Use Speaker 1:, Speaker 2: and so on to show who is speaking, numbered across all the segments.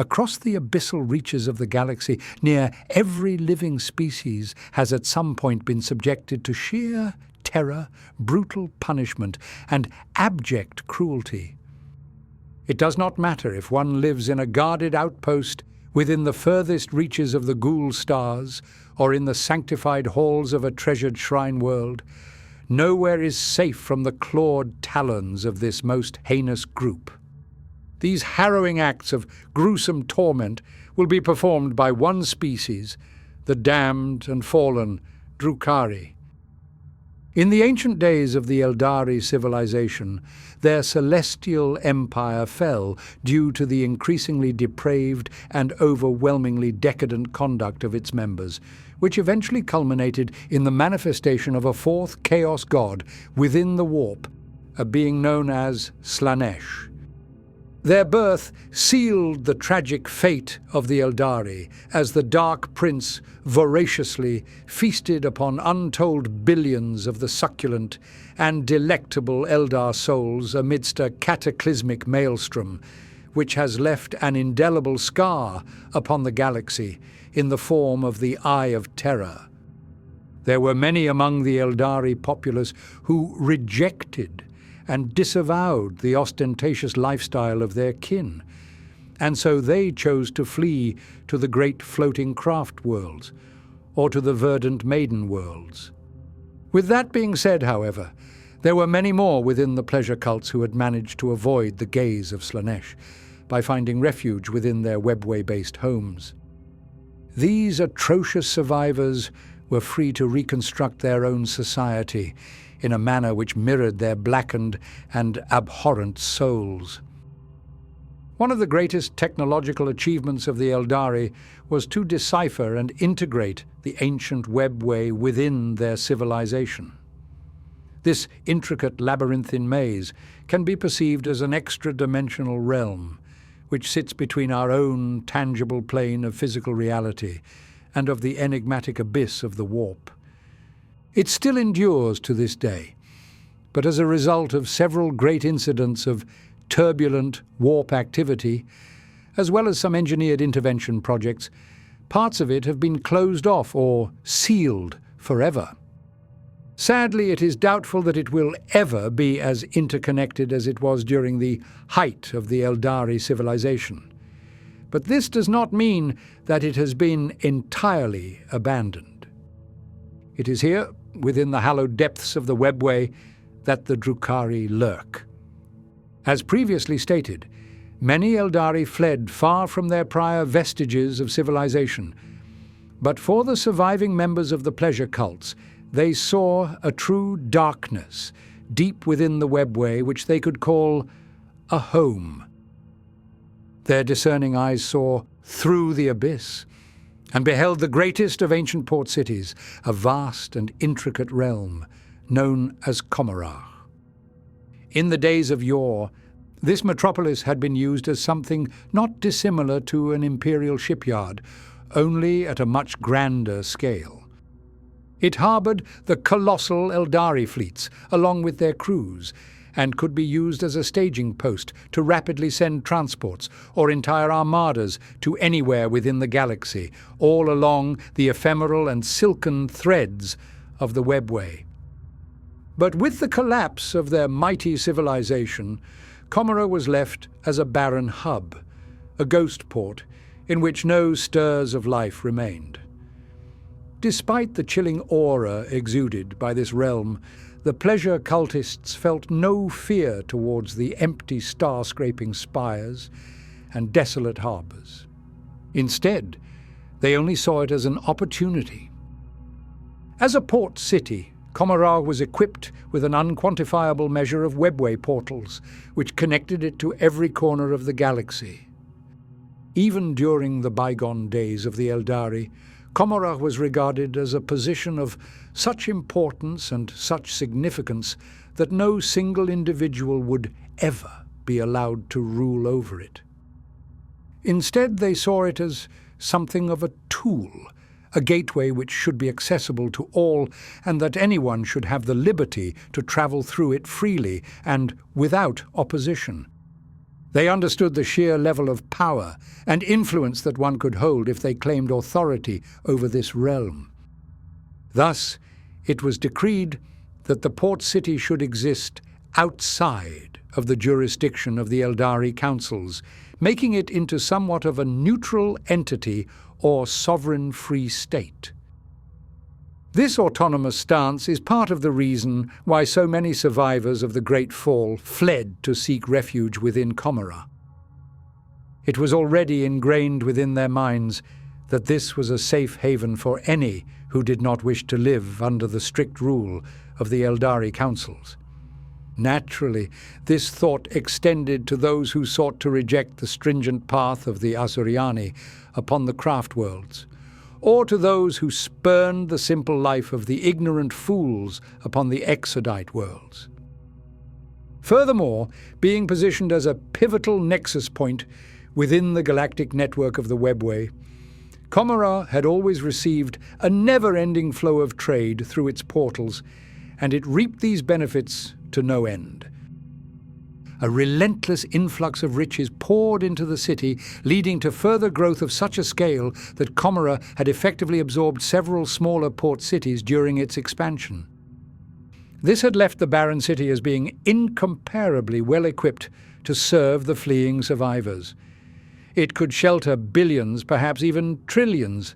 Speaker 1: Across the abyssal reaches of the galaxy, near every living species has at some point been subjected to sheer terror, brutal punishment, and abject cruelty. It does not matter if one lives in a guarded outpost within the furthest reaches of the ghoul stars, or in the sanctified halls of a treasured shrine world. Nowhere is safe from the clawed talons of this most heinous group. These harrowing acts of gruesome torment will be performed by one species, the damned and fallen Drukhari. In the ancient days of the Eldari civilization, their celestial empire fell due to the increasingly depraved and overwhelmingly decadent conduct of its members, which eventually culminated in the manifestation of a fourth chaos god within the warp, a being known as Slaanesh. Their birth sealed the tragic fate of the Eldari as the Dark Prince voraciously feasted upon untold billions of the succulent and delectable Eldar souls amidst a cataclysmic maelstrom, which has left an indelible scar upon the galaxy in the form of the Eye of Terror. There were many among the Eldari populace who rejected and disavowed the ostentatious lifestyle of their kin, and so they chose to flee to the great floating craft worlds, or to the verdant maiden worlds. With that being said, however, there were many more within the pleasure cults who had managed to avoid the gaze of Slaanesh by finding refuge within their webway-based homes. These atrocious survivors were free to reconstruct their own society in a manner which mirrored their blackened and abhorrent souls. One of the greatest technological achievements of the Eldari was to decipher and integrate the ancient webway within their civilization. This intricate labyrinthine maze can be perceived as an extra-dimensional realm, which sits between our own tangible plane of physical reality and of the enigmatic abyss of the warp. It still endures to this day, but as a result of several great incidents of turbulent warp activity, as well as some engineered intervention projects, parts of it have been closed off or sealed forever. Sadly, it is doubtful that it will ever be as interconnected as it was during the height of the Eldari civilization. But this does not mean that it has been entirely abandoned. It is here, within the hallowed depths of the webway, that the Drukhari lurk. As previously stated, many Eldari fled far from their prior vestiges of civilization, but for the surviving members of the pleasure cults, they saw a true darkness deep within the webway which they could call a home. Their discerning eyes saw through the abyss and beheld the greatest of ancient port cities, a vast and intricate realm known as Commorragh. In the days of yore, this metropolis had been used as something not dissimilar to an imperial shipyard, only at a much grander scale. It harboured the colossal Eldari fleets, along with their crews, and could be used as a staging post to rapidly send transports or entire armadas to anywhere within the galaxy, all along the ephemeral and silken threads of the webway. But with the collapse of their mighty civilization, Commorragh was left as a barren hub, a ghost port in which no stirs of life remained. Despite the chilling aura exuded by this realm, the pleasure cultists felt no fear towards the empty star-scraping spires and desolate harbours. Instead, they only saw it as an opportunity. As a port city, Commorragh was equipped with an unquantifiable measure of webway portals, which connected it to every corner of the galaxy. Even during the bygone days of the Eldari, Commorragh was regarded as a position of such importance and such significance that no single individual would ever be allowed to rule over it. Instead, they saw it as something of a tool, a gateway which should be accessible to all, and that anyone should have the liberty to travel through it freely and without opposition. They understood the sheer level of power and influence that one could hold if they claimed authority over this realm. Thus, it was decreed that the port city should exist outside of the jurisdiction of the Eldari councils, making it into somewhat of a neutral entity or sovereign free state. This autonomous stance is part of the reason why so many survivors of the Great Fall fled to seek refuge within Commorragh. It was already ingrained within their minds that this was a safe haven for any who did not wish to live under the strict rule of the Eldari councils. Naturally, this thought extended to those who sought to reject the stringent path of the Asuryani upon the craft worlds, or to those who spurned the simple life of the ignorant fools upon the exodite worlds. Furthermore, being positioned as a pivotal nexus point within the galactic network of the Webway, Commorragh had always received a never-ending flow of trade through its portals, and it reaped these benefits to no end. A relentless influx of riches poured into the city, leading to further growth of such a scale that Commorragh had effectively absorbed several smaller port cities during its expansion. This had left the barren city as being incomparably well equipped to serve the fleeing survivors. It could shelter billions, perhaps even trillions,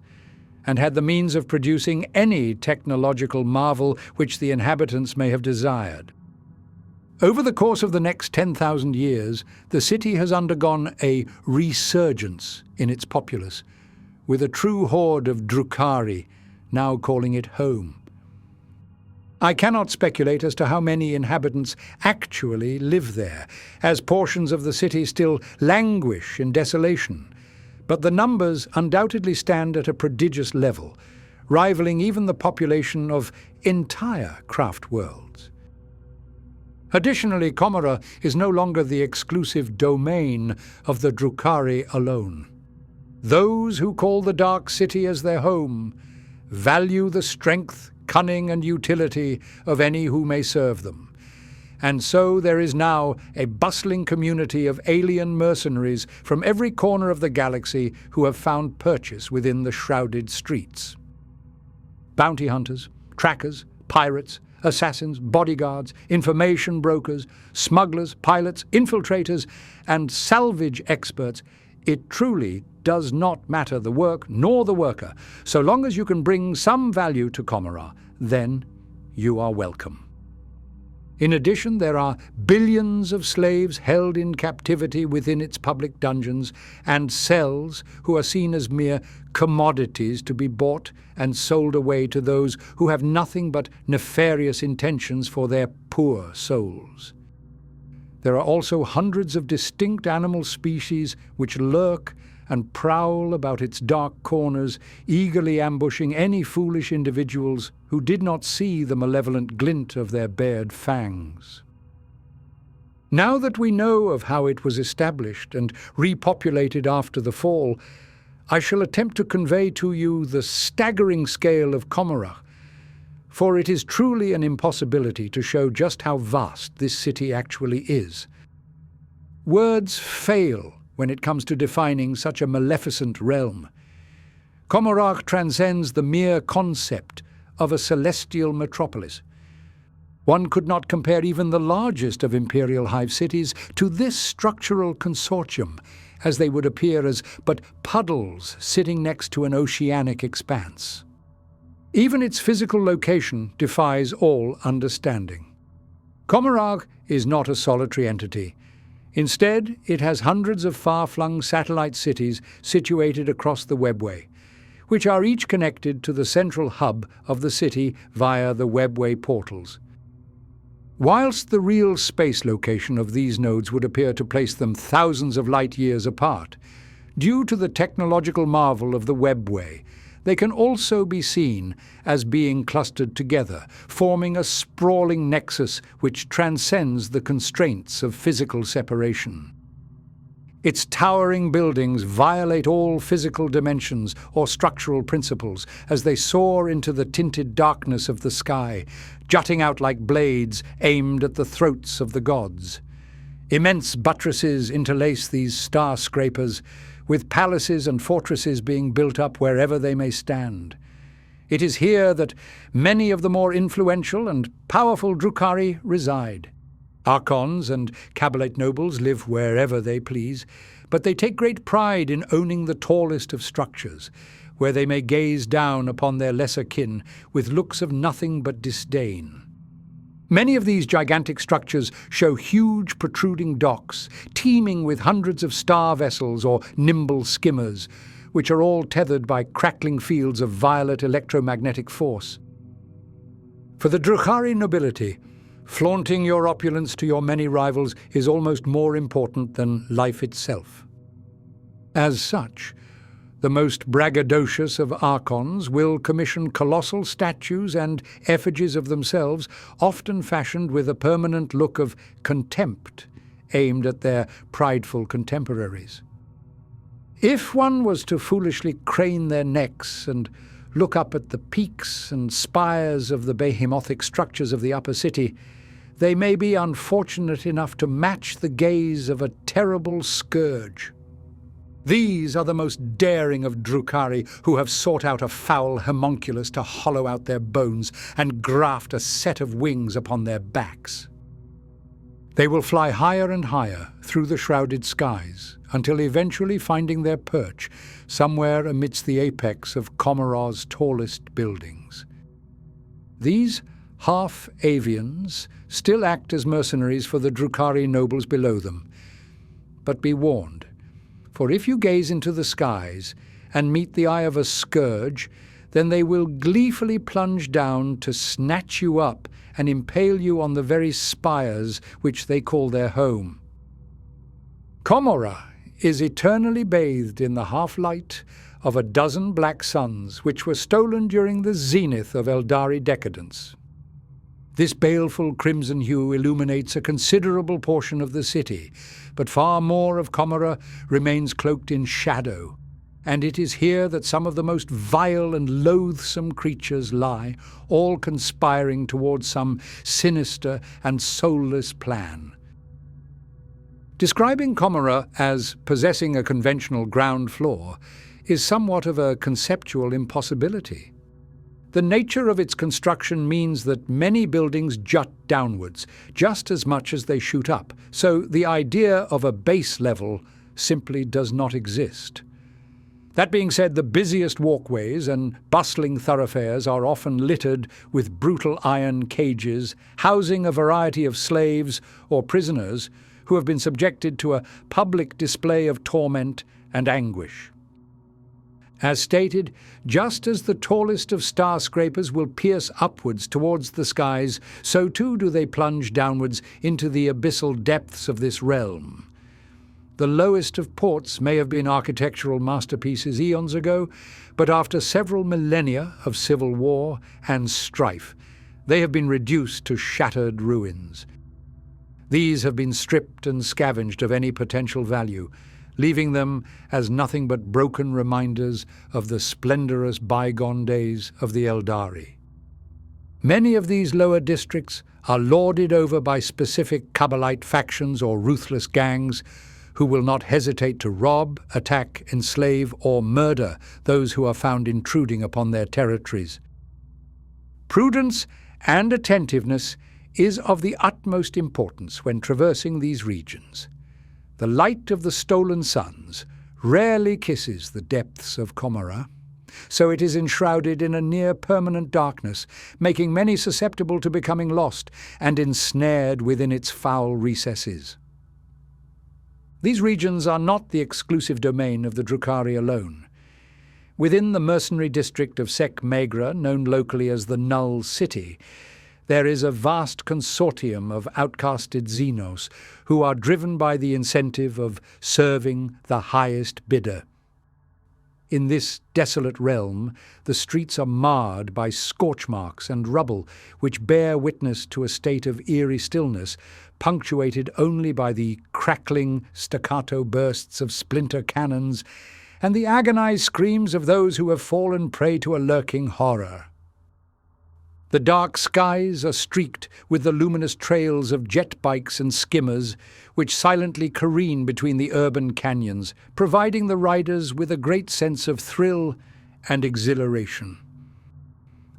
Speaker 1: and had the means of producing any technological marvel which the inhabitants may have desired. Over the course of the next 10,000 years, the city has undergone a resurgence in its populace, with a true horde of Drukhari now calling it home. I cannot speculate as to how many inhabitants actually live there, as portions of the city still languish in desolation, but the numbers undoubtedly stand at a prodigious level, rivaling even the population of entire craft worlds. Additionally, Commorragh is no longer the exclusive domain of the Drukhari alone. Those who call the Dark City as their home value the strength, cunning, and utility of any who may serve them. And so there is now a bustling community of alien mercenaries from every corner of the galaxy who have found purchase within the shrouded streets. Bounty hunters, trackers, pirates, assassins, bodyguards, information brokers, smugglers, pilots, infiltrators, and salvage experts, it truly does not matter the work nor the worker. So long as you can bring some value to Commorragh, then you are welcome. In addition, there are billions of slaves held in captivity within its public dungeons and cells who are seen as mere commodities to be bought and sold away to those who have nothing but nefarious intentions for their poor souls. There are also hundreds of distinct animal species which lurk and prowl about its dark corners, eagerly ambushing any foolish individuals who did not see the malevolent glint of their bared fangs. Now that we know of how it was established and repopulated after the fall, I shall attempt to convey to you the staggering scale of Commorragh, for it is truly an impossibility to show just how vast this city actually is. Words fail when it comes to defining such a maleficent realm. Commorragh transcends the mere concept of a celestial metropolis. One could not compare even the largest of imperial hive cities to this structural consortium, as they would appear as but puddles sitting next to an oceanic expanse. Even its physical location defies all understanding. Commorragh is not a solitary entity. Instead, it has hundreds of far-flung satellite cities situated across the Webway, which are each connected to the central hub of the city via the Webway portals. Whilst the real space location of these nodes would appear to place them thousands of light years apart, due to the technological marvel of the Webway, they can also be seen as being clustered together, forming a sprawling nexus which transcends the constraints of physical separation. Its towering buildings violate all physical dimensions or structural principles as they soar into the tinted darkness of the sky, jutting out like blades aimed at the throats of the gods. Immense buttresses interlace these star-scrapers, with palaces and fortresses being built up wherever they may stand. It is here that many of the more influential and powerful Drukhari reside. Archons and Cabalite nobles live wherever they please, but they take great pride in owning the tallest of structures, where they may gaze down upon their lesser kin with looks of nothing but disdain. Many of these gigantic structures show huge protruding docks, teeming with hundreds of star vessels or nimble skimmers, which are all tethered by crackling fields of violet electromagnetic force. For the Drukhari nobility, flaunting your opulence to your many rivals is almost more important than life itself. As such, the most braggadocious of archons will commission colossal statues and effigies of themselves, often fashioned with a permanent look of contempt aimed at their prideful contemporaries. If one was to foolishly crane their necks and look up at the peaks and spires of the behemothic structures of the upper city, they may be unfortunate enough to match the gaze of a terrible scourge. These are the most daring of Drukhari, who have sought out a foul homunculus to hollow out their bones and graft a set of wings upon their backs. They will fly higher and higher through the shrouded skies, until eventually finding their perch somewhere amidst the apex of Commorragh's tallest buildings. These half-avians still act as mercenaries for the Drukhari nobles below them. But be warned, for if you gaze into the skies and meet the eye of a scourge, then they will gleefully plunge down to snatch you up and impale you on the very spires which they call their home. Commorragh is eternally bathed in the half-light of a dozen black suns which were stolen during the zenith of Eldari decadence. This baleful crimson hue illuminates a considerable portion of the city, but far more of Commorragh remains cloaked in shadow, and it is here that some of the most vile and loathsome creatures lie, all conspiring towards some sinister and soulless plan. Describing Commorragh as possessing a conventional ground floor is somewhat of a conceptual impossibility. The nature of its construction means that many buildings jut downwards, just as much as they shoot up, so the idea of a base level simply does not exist. That being said, the busiest walkways and bustling thoroughfares are often littered with brutal iron cages, housing a variety of slaves or prisoners who have been subjected to a public display of torment and anguish. As stated, just as the tallest of star-scrapers will pierce upwards towards the skies, so too do they plunge downwards into the abyssal depths of this realm. The lowest of ports may have been architectural masterpieces eons ago, but after several millennia of civil war and strife, they have been reduced to shattered ruins. These have been stripped and scavenged of any potential value, leaving them as nothing but broken reminders of the splendorous bygone days of the Eldari. Many of these lower districts are lorded over by specific Cabalite factions or ruthless gangs who will not hesitate to rob, attack, enslave, or murder those who are found intruding upon their territories. Prudence and attentiveness is of the utmost importance when traversing these regions. The light of the stolen suns rarely kisses the depths of Commorragh, so it is enshrouded in a near-permanent darkness, making many susceptible to becoming lost and ensnared within its foul recesses. These regions are not the exclusive domain of the Drukhari alone. Within the mercenary district of Commorragh, known locally as the Null City, there is a vast consortium of outcasted Xenos who are driven by the incentive of serving the highest bidder. In this desolate realm, the streets are marred by scorch marks and rubble, which bear witness to a state of eerie stillness, punctuated only by the crackling staccato bursts of splinter cannons and the agonized screams of those who have fallen prey to a lurking horror. The dark skies are streaked with the luminous trails of jet bikes and skimmers, which silently careen between the urban canyons, providing the riders with a great sense of thrill and exhilaration.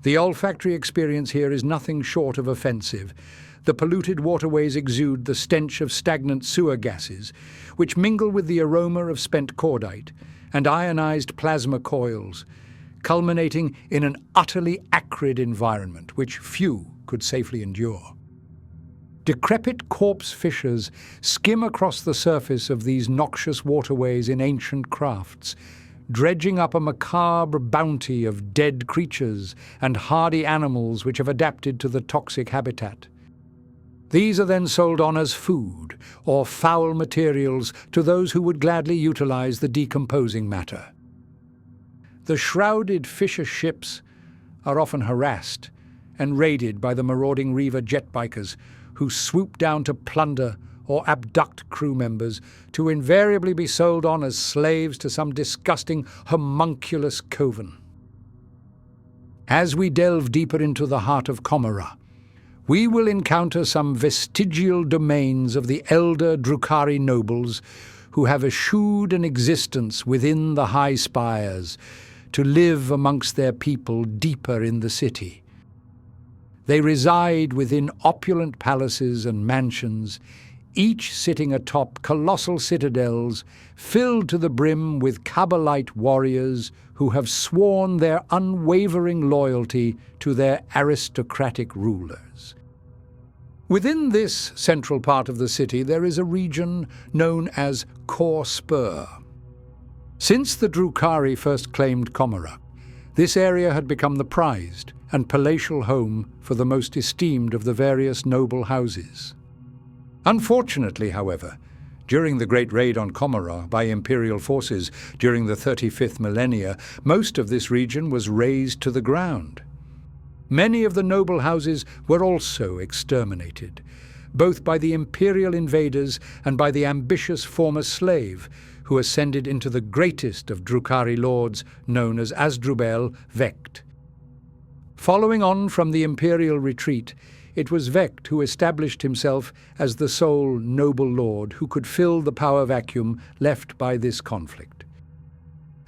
Speaker 1: The olfactory experience here is nothing short of offensive. The polluted waterways exude the stench of stagnant sewer gases, which mingle with the aroma of spent cordite and ionized plasma coils, culminating in an utterly acrid environment which few could safely endure. Decrepit corpse fishers skim across the surface of these noxious waterways in ancient crafts, dredging up a macabre bounty of dead creatures and hardy animals which have adapted to the toxic habitat. These are then sold on as food or foul materials to those who would gladly utilize the decomposing matter. The shrouded fisher ships are often harassed and raided by the marauding Reaver jet bikers who swoop down to plunder or abduct crew members to invariably be sold on as slaves to some disgusting homunculus coven. As we delve deeper into the heart of Commorragh, we will encounter some vestigial domains of the elder Drukhari nobles who have eschewed an existence within the high spires to live amongst their people deeper in the city. They reside within opulent palaces and mansions, each sitting atop colossal citadels filled to the brim with Kabbalite warriors who have sworn their unwavering loyalty to their aristocratic rulers. Within this central part of the city there is a region known as Coreward. Since the Drukhari first claimed Commorragh, this area had become the prized and palatial home for the most esteemed of the various noble houses. Unfortunately, however, during the Great Raid on Commorragh by imperial forces during the 35th millennia, most of this region was razed to the ground. Many of the noble houses were also exterminated, both by the imperial invaders and by the ambitious former slave who ascended into the greatest of Drukhari lords, known as Asdrubal Vecht. Following on from the imperial retreat, it was Vecht who established himself as the sole noble lord who could fill the power vacuum left by this conflict.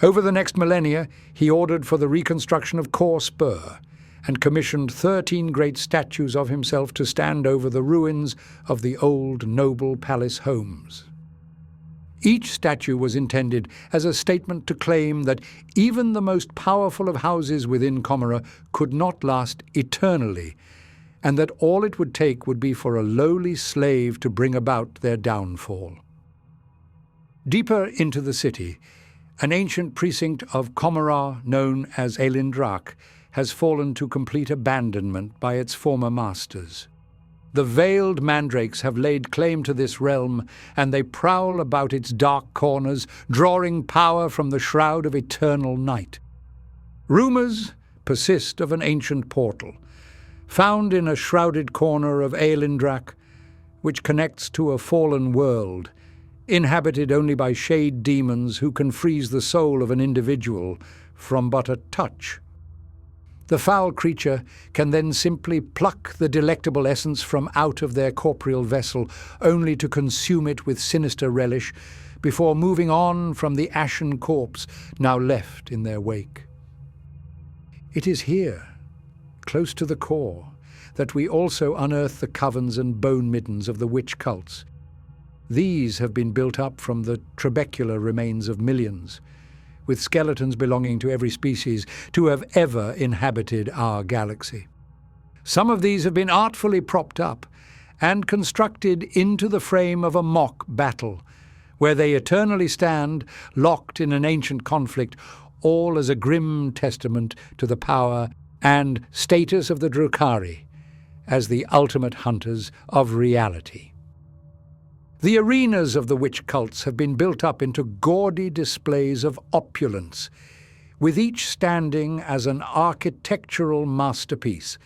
Speaker 1: Over the next millennia, he ordered for the reconstruction of Coreward and commissioned 13 great statues of himself to stand over the ruins of the old noble palace homes. Each statue was intended as a statement to claim that even the most powerful of houses within Commorragh could not last eternally, and that all it would take would be for a lowly slave to bring about their downfall. Deeper into the city, an ancient precinct of Commorragh known as Eilindrak has fallen to complete abandonment by its former masters. The veiled mandrakes have laid claim to this realm, and they prowl about its dark corners, drawing power from the shroud of eternal night. Rumours persist of an ancient portal, found in a shrouded corner of Eilindrak, which connects to a fallen world, inhabited only by shade demons who can freeze the soul of an individual from but a touch. The foul creature can then simply pluck the delectable essence from out of their corporeal vessel, only to consume it with sinister relish, before moving on from the ashen corpse now left in their wake. It is here, close to the core, that we also unearth the covens and bone middens of the witch cults. These have been built up from the trabecular remains of millions, with skeletons belonging to every species to have ever inhabited our galaxy. Some of these have been artfully propped up and constructed into the frame of a mock battle, where they eternally stand, locked in an ancient conflict, all as a grim testament to the power and status of the Drukhari as the ultimate hunters of reality. The arenas of the witch cults have been built up into gaudy displays of opulence, with each standing as an architectural masterpiece,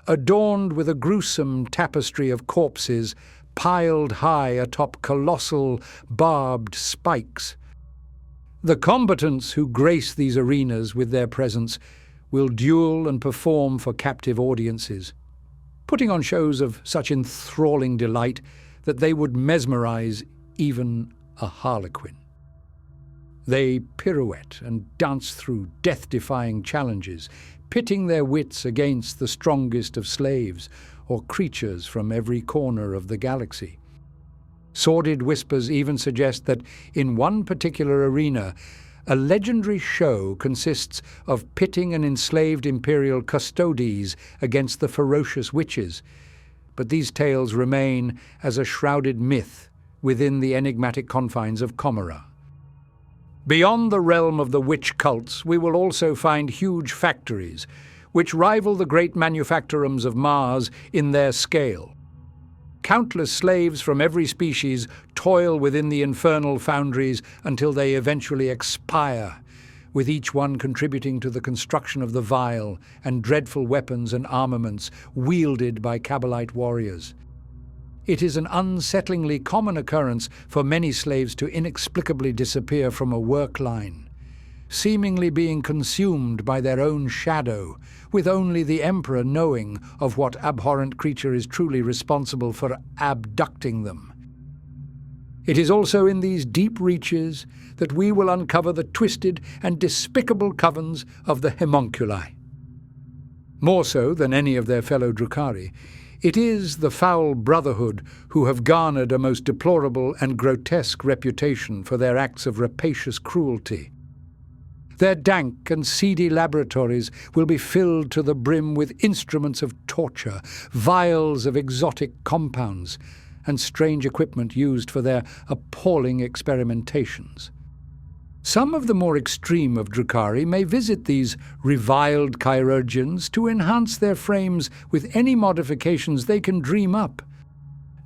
Speaker 1: adorned with a gruesome tapestry of corpses piled high atop colossal barbed spikes. The combatants who grace these arenas with their presence will duel and perform for captive audiences, putting on shows of such enthralling delight that they would mesmerize even a harlequin. They pirouette and dance through death-defying challenges, pitting their wits against the strongest of slaves or creatures from every corner of the galaxy. Sordid whispers even suggest that in one particular arena, a legendary show consists of pitting an enslaved imperial custodes against the ferocious witches, but these tales remain as a shrouded myth within the enigmatic confines of Commorragh. Beyond the realm of the witch cults, we will also find huge factories, which rival the great manufactorums of Mars in their scale. Countless slaves from every species toil within the infernal foundries until they eventually expire, with each one contributing to the construction of the vile and dreadful weapons and armaments wielded by Kabbalite warriors. It is an unsettlingly common occurrence for many slaves to inexplicably disappear from a work line, seemingly being consumed by their own shadow, with only the Emperor knowing of what abhorrent creature is truly responsible for abducting them. It is also in these deep reaches that we will uncover the twisted and despicable covens of the homunculi. More so than any of their fellow Drukhari, it is the foul brotherhood who have garnered a most deplorable and grotesque reputation for their acts of rapacious cruelty. Their dank and seedy laboratories will be filled to the brim with instruments of torture, vials of exotic compounds, and strange equipment used for their appalling experimentations. Some of the more extreme of Drukhari may visit these reviled chirurgeons to enhance their frames with any modifications they can dream up.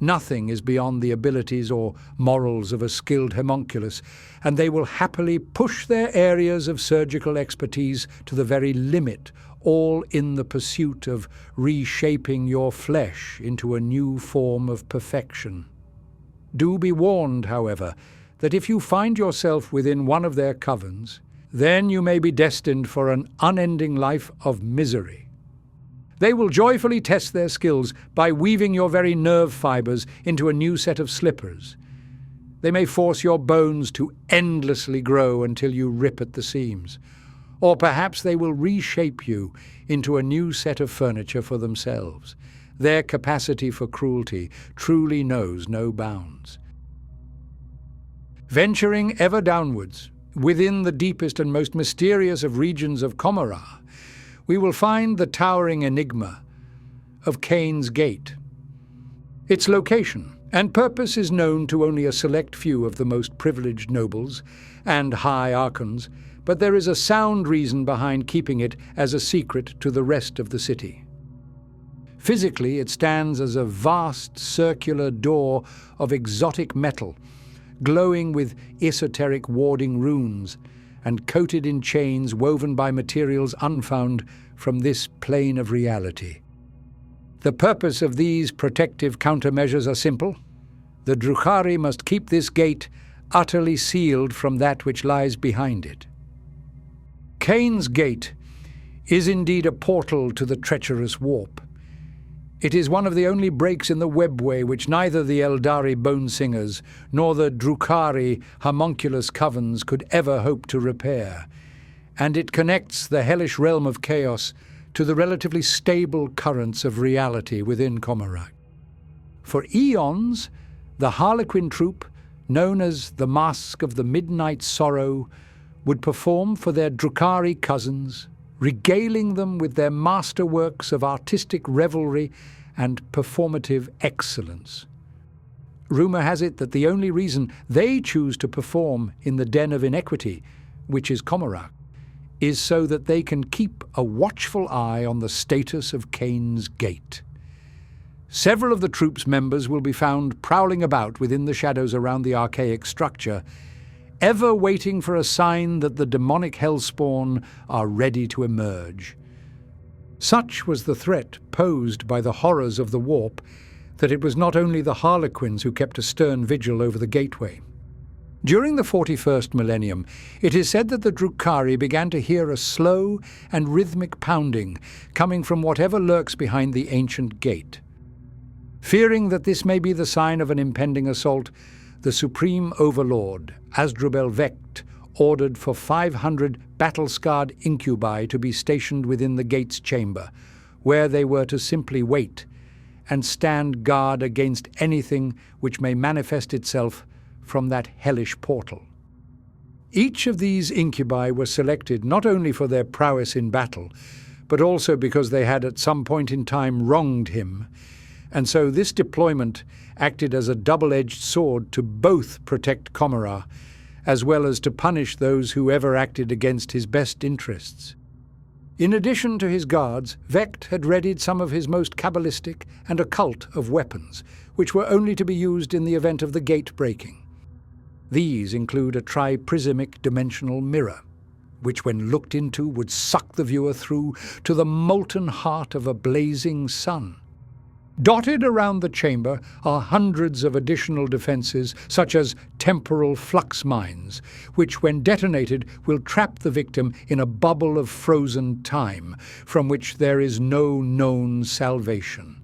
Speaker 1: Nothing is beyond the abilities or morals of a skilled homunculus, and they will happily push their areas of surgical expertise to the very limit, all in the pursuit of reshaping your flesh into a new form of perfection. Do be warned, however, that if you find yourself within one of their covens, then you may be destined for an unending life of misery. They will joyfully test their skills by weaving your very nerve fibers into a new set of slippers. They may force your bones to endlessly grow until you rip at the seams. Or perhaps they will reshape you into a new set of furniture for themselves. Their capacity for cruelty truly knows no bounds. Venturing ever downwards, within the deepest and most mysterious of regions of Commorragh, we will find the towering enigma of Khaine's Gate. Its location and purpose is known to only a select few of the most privileged nobles and high archons, but there is a sound reason behind keeping it as a secret to the rest of the city. Physically, it stands as a vast circular door of exotic metal, glowing with esoteric warding runes, and coated in chains woven by materials unfound from this plane of reality. The purpose of these protective countermeasures are simple. The Drukhari must keep this gate utterly sealed from that which lies behind it. Khaine's Gate is indeed a portal to the treacherous warp. It is one of the only breaks in the webway which neither the Eldari bone singers nor the Drukhari homunculus covens could ever hope to repair, and it connects the hellish realm of chaos to the relatively stable currents of reality within Commorragh. For eons, the Harlequin troupe, known as the Masque of the Midnight Sorrow, would perform for their Drukhari cousins, regaling them with their masterworks of artistic revelry and performative excellence. Rumour has it that the only reason they choose to perform in the den of inequity, which is Commorragh, is so that they can keep a watchful eye on the status of Khaine's Gate. Several of the troupe's members will be found prowling about within the shadows around the archaic structure, ever waiting for a sign that the demonic hellspawn are ready to emerge. Such was the threat posed by the horrors of the warp that it was not only the Harlequins who kept a stern vigil over the gateway. During the 41st millennium, it is said that the Drukhari began to hear a slow and rhythmic pounding coming from whatever lurks behind the ancient gate. Fearing that this may be the sign of an impending assault, the Supreme Overlord, Asdrubal Vecht, ordered for 500 battle-scarred incubi to be stationed within the gate's chamber, where they were to simply wait and stand guard against anything which may manifest itself from that hellish portal. Each of these incubi were selected not only for their prowess in battle, but also because they had at some point in time wronged him, and so this deployment acted as a double-edged sword to both protect Commorragh, as well as to punish those who ever acted against his best interests. In addition to his guards, Vecht had readied some of his most cabalistic and occult of weapons, which were only to be used in the event of the gate breaking. These include a triprismic dimensional mirror, which when looked into would suck the viewer through to the molten heart of a blazing sun. Dotted around the chamber are hundreds of additional defenses, such as temporal flux mines, which when detonated will trap the victim in a bubble of frozen time, from which there is no known salvation.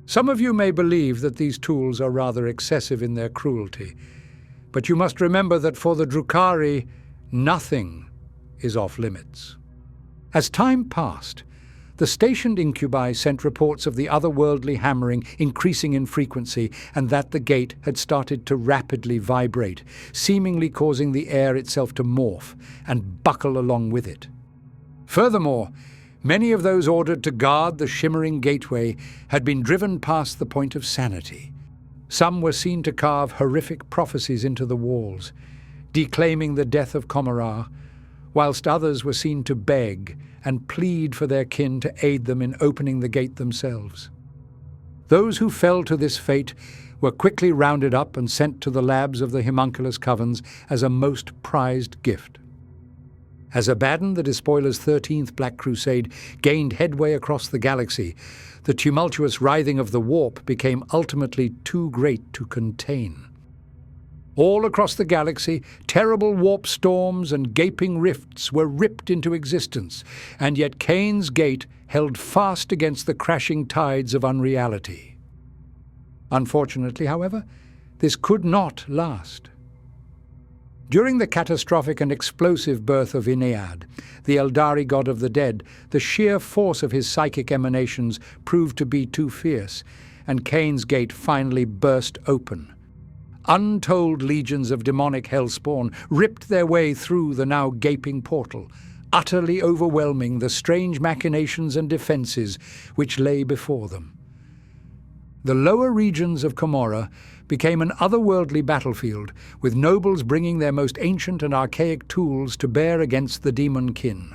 Speaker 1: Some of you may believe that these tools are rather excessive in their cruelty, but you must remember that for the Drukhari, nothing is off limits. As time passed, the stationed incubi sent reports of the otherworldly hammering increasing in frequency, and that the gate had started to rapidly vibrate, seemingly causing the air itself to morph and buckle along with it. Furthermore, many of those ordered to guard the shimmering gateway had been driven past the point of sanity. Some were seen to carve horrific prophecies into the walls, declaiming the death of Commorragh, whilst others were seen to beg and plead for their kin to aid them in opening the gate themselves. Those who fell to this fate were quickly rounded up and sent to the labs of the homunculus covens as a most prized gift. As Abaddon, the Despoiler's 13th Black Crusade, gained headway across the galaxy, the tumultuous writhing of the warp became ultimately too great to contain. All across the galaxy, terrible warp storms and gaping rifts were ripped into existence, and yet Khaine's gate held fast against the crashing tides of unreality. Unfortunately, however, this could not last. During the catastrophic and explosive birth of Inead, the Eldari god of the dead, the sheer force of his psychic emanations proved to be too fierce, and Khaine's gate finally burst open. Untold legions of demonic hellspawn ripped their way through the now gaping portal, utterly overwhelming the strange machinations and defences which lay before them. The lower regions of Commorragh became an otherworldly battlefield, with nobles bringing their most ancient and archaic tools to bear against the demon kin.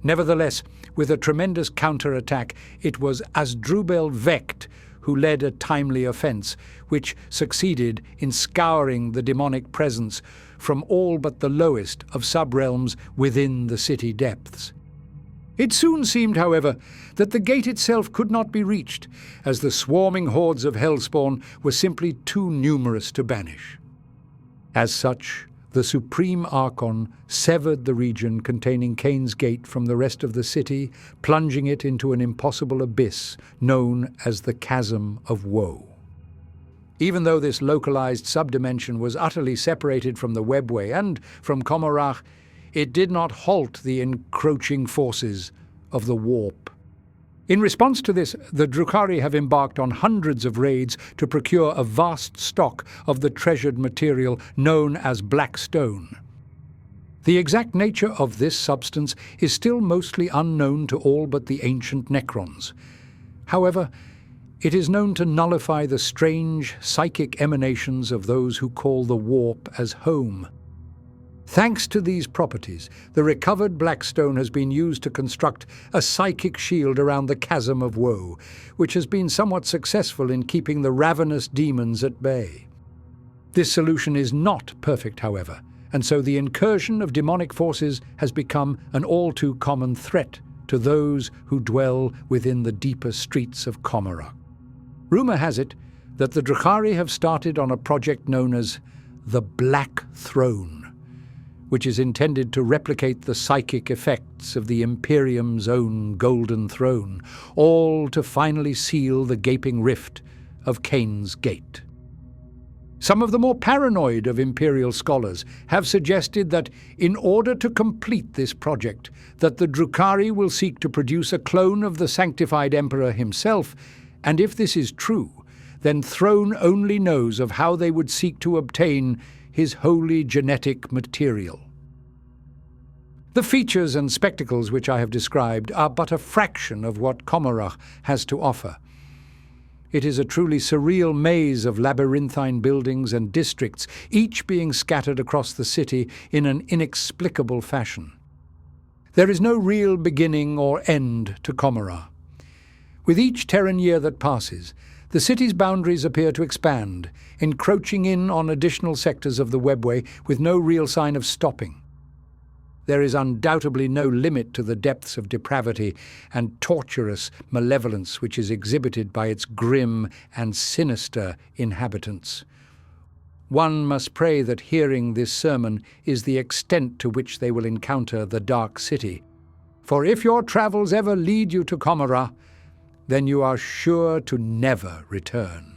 Speaker 1: Nevertheless, with a tremendous counter-attack, it was Asdrubal Vecht who led a timely offence, which succeeded in scouring the demonic presence from all but the lowest of sub-realms within the city depths. It soon seemed, however, that the gate itself could not be reached, as the swarming hordes of hellspawn were simply too numerous to banish. As such, the Supreme Archon severed the region containing Khaine's gate from the rest of the city, plunging it into an impossible abyss known as the Chasm of Woe. Even though this localized subdimension was utterly separated from the webway and from Commorragh, it did not halt the encroaching forces of the warp. In response to this, the Drukhari have embarked on hundreds of raids to procure a vast stock of the treasured material known as black stone. The exact nature of this substance is still mostly unknown to all but the ancient Necrons. However, it is known to nullify the strange psychic emanations of those who call the warp as home. Thanks to these properties, the recovered Blackstone has been used to construct a psychic shield around the Chasm of Woe, which has been somewhat successful in keeping the ravenous demons at bay. This solution is not perfect, however, and so the incursion of demonic forces has become an all-too common threat to those who dwell within the deeper streets of Commorragh. Rumour has it that the Drukhari have started on a project known as the Black Throne, which is intended to replicate the psychic effects of the Imperium's own Golden Throne, all to finally seal the gaping rift of Khaine's Gate. Some of the more paranoid of Imperial scholars have suggested that in order to complete this project, that the Drukhari will seek to produce a clone of the sanctified Emperor himself, and if this is true, then Throne only knows of how they would seek to obtain his holy genetic material. The features and spectacles which I have described are but a fraction of what Commorragh has to offer. It is a truly surreal maze of labyrinthine buildings and districts, each being scattered across the city in an inexplicable fashion. There is no real beginning or end to Commorragh. With each Terran year that passes, the city's boundaries appear to expand, encroaching in on additional sectors of the webway with no real sign of stopping. There is undoubtedly no limit to the depths of depravity and torturous malevolence which is exhibited by its grim and sinister inhabitants. One must pray that hearing this sermon is the extent to which they will encounter the Dark City. For if your travels ever lead you to Commorragh, then you are sure to never return.